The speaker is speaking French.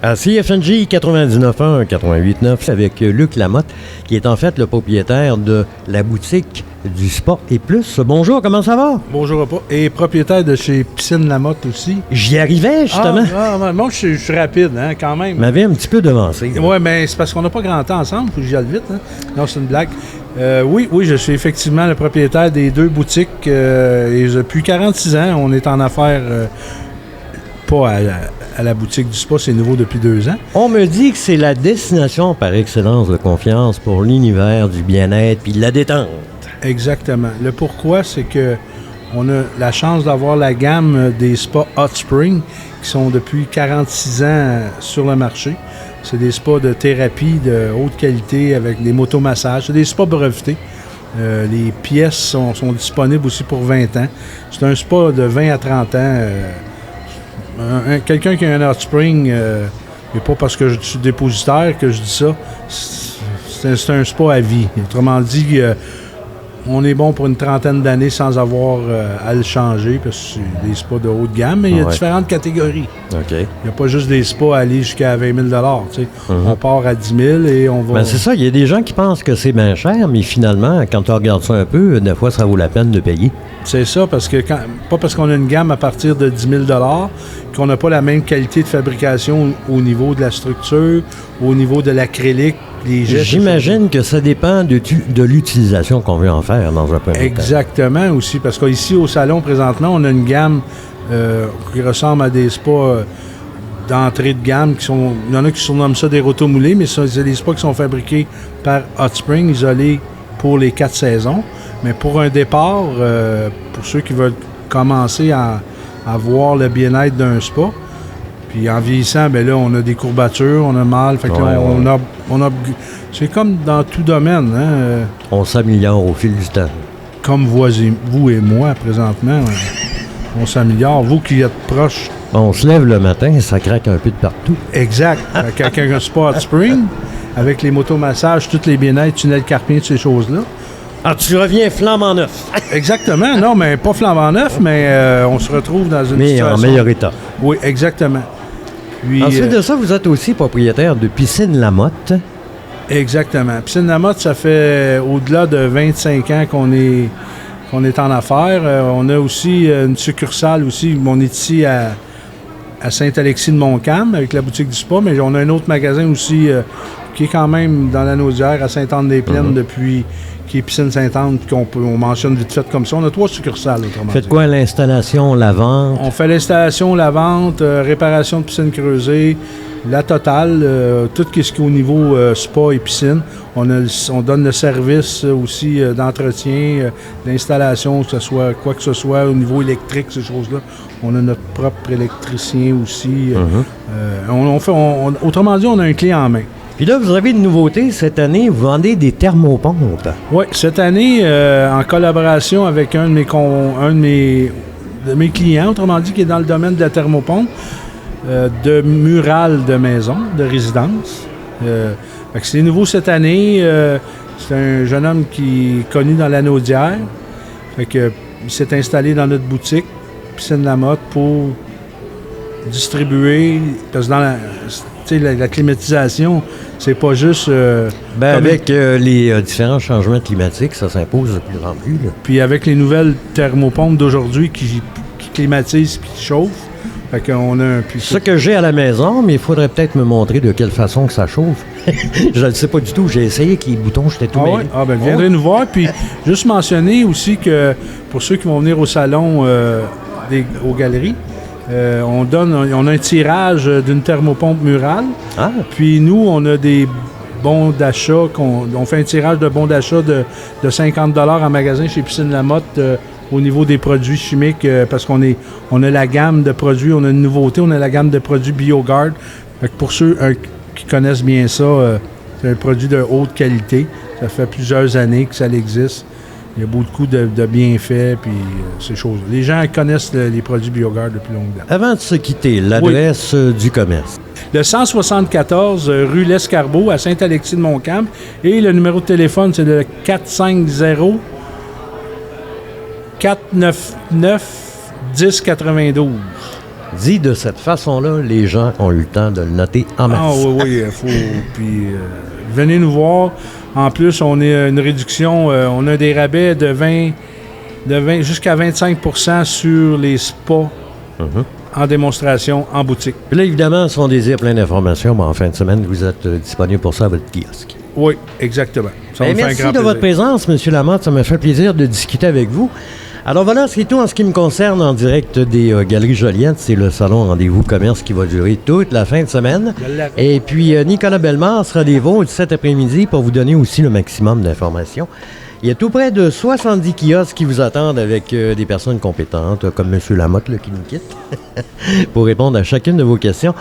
À CFNJ 99.1, 88.9 avec Luc Lamotte, qui est en fait le propriétaire de la boutique du Spa et Plus. Bonjour, comment ça va? Bonjour, et propriétaire de chez Piscine Lamotte aussi. J'y arrivais, justement. Moi, je suis rapide, hein, quand même. M'avait un petit peu devancé. Oui, mais c'est parce qu'on n'a pas grand temps ensemble, il faut que j'y aille vite. Hein. Non, c'est une blague. Oui, je suis effectivement le propriétaire des deux boutiques. Et depuis 46 ans, on est en affaires, pas à la boutique du Spa, c'est nouveau depuis 2 ans. On me dit que c'est la destination par excellence de confiance pour l'univers du bien-être puis de la détente. Exactement. Le pourquoi, c'est que on a la chance d'avoir la gamme des spas Hot Spring qui sont depuis 46 ans sur le marché. C'est des spas de thérapie de haute qualité avec des motomassages. C'est des spas brevetés. Les pièces sont disponibles aussi pour 20 ans. C'est un spa de 20 à 30 ans. Quelqu'un qui a un Hot Spring, et pas parce que je suis dépositaire que je dis ça, c'est un spa à vie. Autrement dit, on est bon pour une trentaine d'années sans avoir à le changer, parce que c'est des spas de haute gamme, mais il y a différentes catégories. OK. Il n'y a pas juste des spas à aller jusqu'à 20 000 tu sais. On part à 10 000 et on va... Ben c'est ça, il y a des gens qui pensent que c'est bien cher, mais finalement, quand on regarde ça un peu, des fois, ça vaut la peine de payer. C'est ça, parce que pas parce qu'on a une gamme à partir de 10 000 qu'on n'a pas la même qualité de fabrication au niveau de la structure, au niveau de l'acrylique, les gestes. J'imagine que ça dépend de l'utilisation qu'on veut en faire dans un premier temps. Exactement aussi, parce qu'ici au salon, présentement, on a une gamme qui ressemble à des spas d'entrée de gamme. Il y en a qui surnomment ça des rotomoulés, mais c'est des spas qui sont fabriqués par Hot Spring, isolés pour les 4 saisons. Mais pour un départ, pour ceux qui veulent commencer à voir le bien-être d'un spa, puis en vieillissant, bien là, on a des courbatures, on a mal, fait que on a c'est comme dans tout domaine. Hein, on s'améliore au fil du temps. Comme vous et moi, présentement, on s'améliore. Vous qui êtes proches. On se lève le matin et ça craque un peu de partout. Exact. Avec un spa Hot Spring, avec les motomassages, tous les bien-être, tunnels carpiens, toutes ces choses-là. Ah, tu reviens flambant neuf. Exactement. Non, mais pas flambant neuf, mais on se retrouve dans une situation... Mais en meilleur état. Oui, exactement. Puis, ensuite de ça, vous êtes aussi propriétaire de Piscine Lamotte. Exactement. Piscine Lamotte, ça fait au-delà de 25 ans qu'on est en affaires. On a aussi une succursale aussi. On est ici à Saint-Alexis-de-Montcalm avec la boutique du Spa, mais on a un autre magasin aussi qui est quand même dans la Naudière à Sainte-Anne-des-Plaines depuis... qui est Piscine Sainte-Anne, on mentionne vite fait comme ça. On a 3 succursales, autrement. Faites quoi, l'installation, la vente? On fait l'installation, la vente, réparation de piscine creusée, la totale, tout ce qui est au niveau spa et piscine. On donne le service aussi d'entretien, d'installation, que ce soit quoi que ce soit au niveau électrique, ces choses-là. On a notre propre électricien aussi. Autrement dit, on a un clé en main. Puis là, vous avez une nouveauté. Cette année, vous vendez des thermopompes. Oui, cette année, en collaboration avec un de mes clients, autrement dit, qui est dans le domaine de la thermopompe, de murales de maison, de résidence. Fait que c'est nouveau cette année. C'est un jeune homme qui est connu dans la Naudière. Fait que, il s'est installé dans notre boutique, Piscine Lamotte, pour distribuer. Parce que dans la climatisation, c'est pas juste... avec les différents changements climatiques, ça s'impose de plus en plus. Là. Puis avec les nouvelles thermopompes d'aujourd'hui qui climatisent et qui chauffent, fait qu'on a un... C'est ça que j'ai à la maison, mais il faudrait peut-être me montrer de quelle façon que ça chauffe. Je ne sais pas du tout. J'ai essayé avec les boutons, j'étais tout mêlé. Viendrez nous voir. Puis juste mentionner aussi que pour ceux qui vont venir au salon aux galeries, on a un tirage d'une thermopompe murale. Ah. Puis nous, on a des bons d'achat. On fait un tirage de bons d'achat de 50 $ en magasin chez Piscine Lamotte au niveau des produits chimiques parce qu'on a la gamme de produits, on a une nouveauté, on a la gamme de produits BioGuard. Fait que pour ceux qui connaissent bien ça, c'est un produit de haute qualité. Ça fait plusieurs années que ça existe. Il y a beaucoup de bienfaits, puis ces choses. Les gens connaissent les produits BioGuard depuis longtemps. Avant de se quitter, l'adresse du commerce. Le 174 rue L'Escarbeau à Saint-Alexis-de-Montcalm. Et le numéro de téléphone, c'est le 450-499-1092. dit de cette façon-là, les gens ont eu le temps de le noter en masse. Ah oui, il faut. Puis, venez nous voir. En plus, on a une réduction, on a des rabais de 20 jusqu'à 25% sur les spas en démonstration en boutique. Puis là, évidemment, si on désire plein d'informations, en fin de semaine, vous êtes disponible pour ça à votre kiosque. Oui, exactement. Merci de votre présence, M. Lamotte. Ça m'a fait plaisir de discuter avec vous. Alors voilà, c'est tout en ce qui me concerne en direct des Galeries Joliette. C'est le salon Rendez-vous Commerce qui va durer toute la fin de semaine. Et puis, Nicolas Bellemare sera des vôtres cet après-midi pour vous donner aussi le maximum d'informations. Il y a tout près de 70 kiosques qui vous attendent avec des personnes compétentes, comme M. Lamotte là, qui nous quitte, pour répondre à chacune de vos questions.